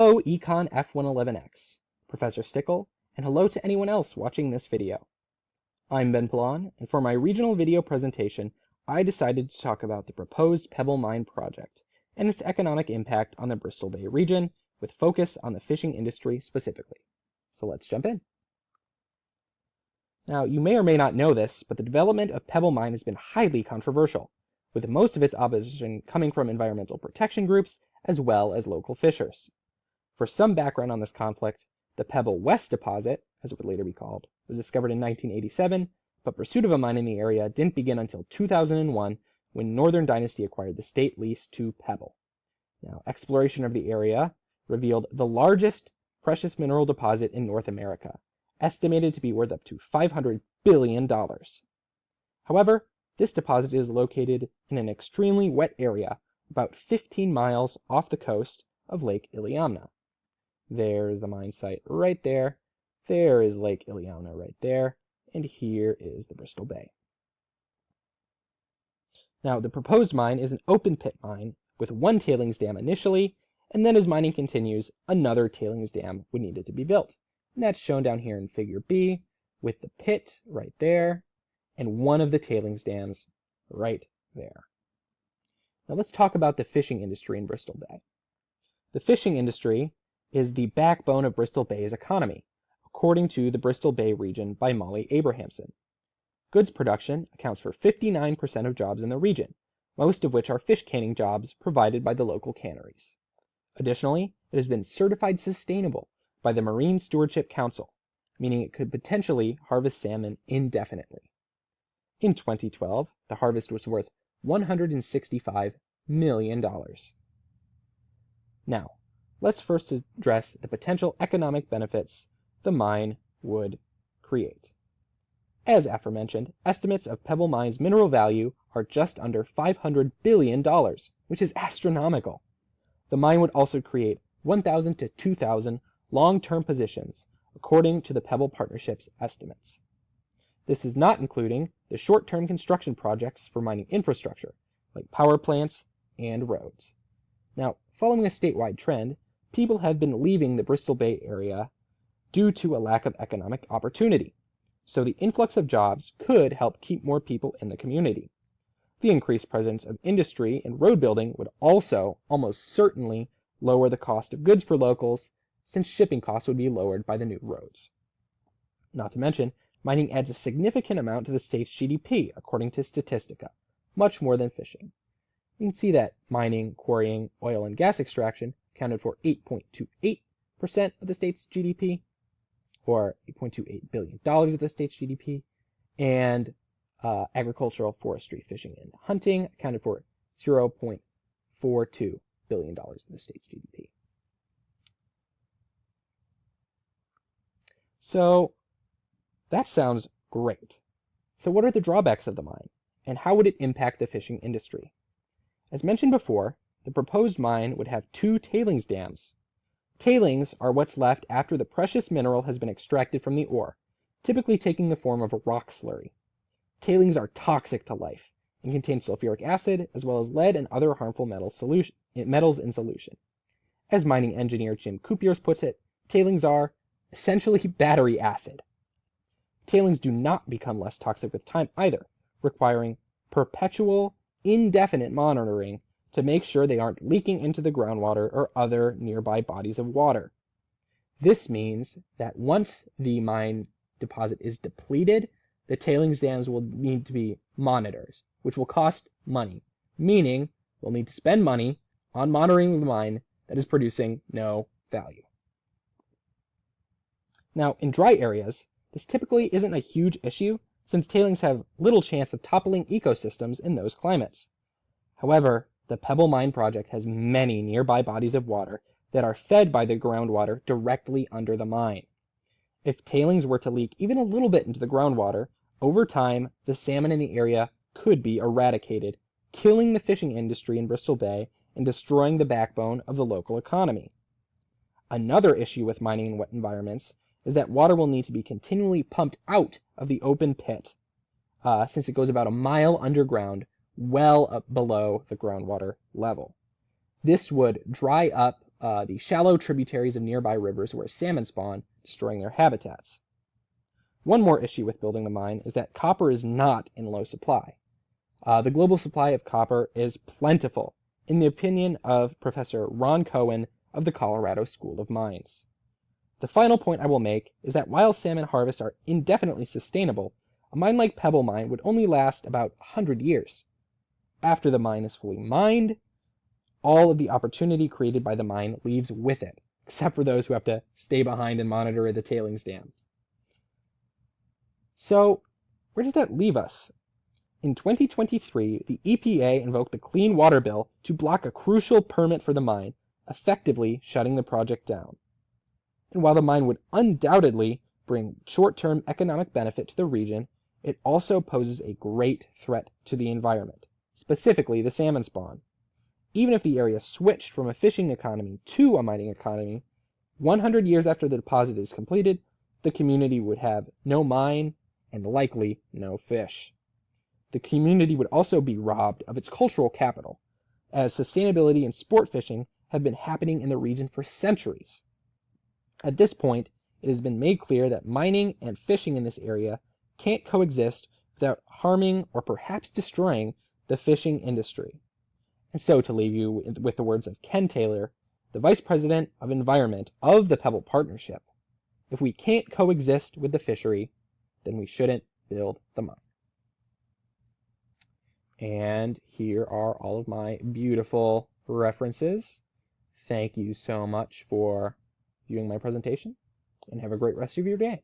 Hello Econ F111X, Professor Stickle, and hello to anyone else watching this video. I'm Ben Pilon, and for my regional video presentation, I decided to talk about the proposed Pebble Mine project and its economic impact on the Bristol Bay region, with focus on the fishing industry specifically. So let's jump in. Now, you may or may not know this, but the development of Pebble Mine has been highly controversial, with most of its opposition coming from environmental protection groups as well as local fishers. For some background on this conflict, the Pebble West deposit, as it would later be called, was discovered in 1987, but pursuit of a mine in the area didn't begin until 2001 when Northern Dynasty acquired the state lease to Pebble. Now, exploration of the area revealed the largest precious mineral deposit in North America, estimated to be worth up to $500 billion. However, this deposit is located in an extremely wet area about 15 miles off the coast of Lake Iliamna. There's the mine site right there. There is Lake Iliamna right there. And here is the Bristol Bay. Now, the proposed mine is an open pit mine with one tailings dam initially, and then as mining continues, another tailings dam would need to be built. And that's shown down here in figure B with the pit right there and one of the tailings dams right there. Now let's talk about the fishing industry in Bristol Bay. The fishing industry is the backbone of Bristol Bay's economy, according to the Bristol Bay Region by Molly Abrahamson. Goods production accounts for 59% of jobs in the region, most of which are fish canning jobs provided by the local canneries. Additionally, it has been certified sustainable by the Marine Stewardship Council, meaning it could potentially harvest salmon indefinitely. In 2012, the harvest was worth $165 million. Now, let's first address the potential economic benefits the mine would create. As aforementioned, estimates of Pebble Mine's mineral value are just under $500 billion, which is astronomical. The mine would also create 1,000 to 2,000 long-term positions, according to the Pebble Partnership's estimates. This is not including the short-term construction projects for mining infrastructure, like power plants and roads. Now, following a statewide trend, people have been leaving the Bristol Bay area due to a lack of economic opportunity, so the influx of jobs could help keep more people in the community. The increased presence of industry and road building would also almost certainly lower the cost of goods for locals, since shipping costs would be lowered by the new roads. Not to mention, mining adds a significant amount to the state's GDP, according to Statistica, much more than fishing. You can see that mining, quarrying, oil and gas extraction accounted for 8.28% of the state's GDP, or $8.28 billion of the state's GDP, and agricultural, forestry, fishing, and hunting accounted for $0.42 billion in the state's GDP. So that sounds great. So what are the drawbacks of the mine, and how would it impact the fishing industry? As mentioned before, the proposed mine would have two tailings dams. Tailings are what's left after the precious mineral has been extracted from the ore, typically taking the form of a rock slurry. Tailings are toxic to life and contain sulfuric acid as well as lead and other harmful metals in solution. As mining engineer Jim Coupiers puts it, tailings are essentially battery acid. Tailings do not become less toxic with time either, requiring perpetual, indefinite monitoring to make sure they aren't leaking into the groundwater or other nearby bodies of water. This means that once the mine deposit is depleted, the tailings dams will need to be monitored, which will cost money, meaning we'll need to spend money on monitoring the mine that is producing no value. Now, in dry areas, this typically isn't a huge issue since tailings have little chance of toppling ecosystems in those climates. However, the Pebble Mine project has many nearby bodies of water that are fed by the groundwater directly under the mine. If tailings were to leak even a little bit into the groundwater, over time, the salmon in the area could be eradicated, killing the fishing industry in Bristol Bay and destroying the backbone of the local economy. Another issue with mining in wet environments is that water will need to be continually pumped out of the open pit, since it goes about a mile underground, well up below the groundwater level. This would dry up the shallow tributaries of nearby rivers where salmon spawn, destroying their habitats. One more issue with building the mine is that copper is not in low supply. The global supply of copper is plentiful, in the opinion of Professor Ron Cohen of the Colorado School of Mines. The final point I will make is that while salmon harvests are indefinitely sustainable, a mine like Pebble Mine would only last about 100 years. After the mine is fully mined, all of the opportunity created by the mine leaves with it, except for those who have to stay behind and monitor the tailings dams. So, where does that leave us? In 2023, the EPA invoked the Clean Water Bill to block a crucial permit for the mine, effectively shutting the project down. And while the mine would undoubtedly bring short-term economic benefit to the region, it also poses a great threat to the environment, specifically the salmon spawn. Even if the area switched from a fishing economy to a mining economy, 100 years after the deposit is completed, the community would have no mine and likely no fish. The community would also be robbed of its cultural capital, as sustainability and sport fishing have been happening in the region for centuries. At this point, it has been made clear that mining and fishing in this area can't coexist without harming or perhaps destroying the fishing industry. And so, to leave you with the words of Ken Taylor, the Vice President of Environment of the Pebble Partnership, if we can't coexist with the fishery, then we shouldn't build the mine. And here are all of my beautiful references. Thank you so much for viewing my presentation, and have a great rest of your day.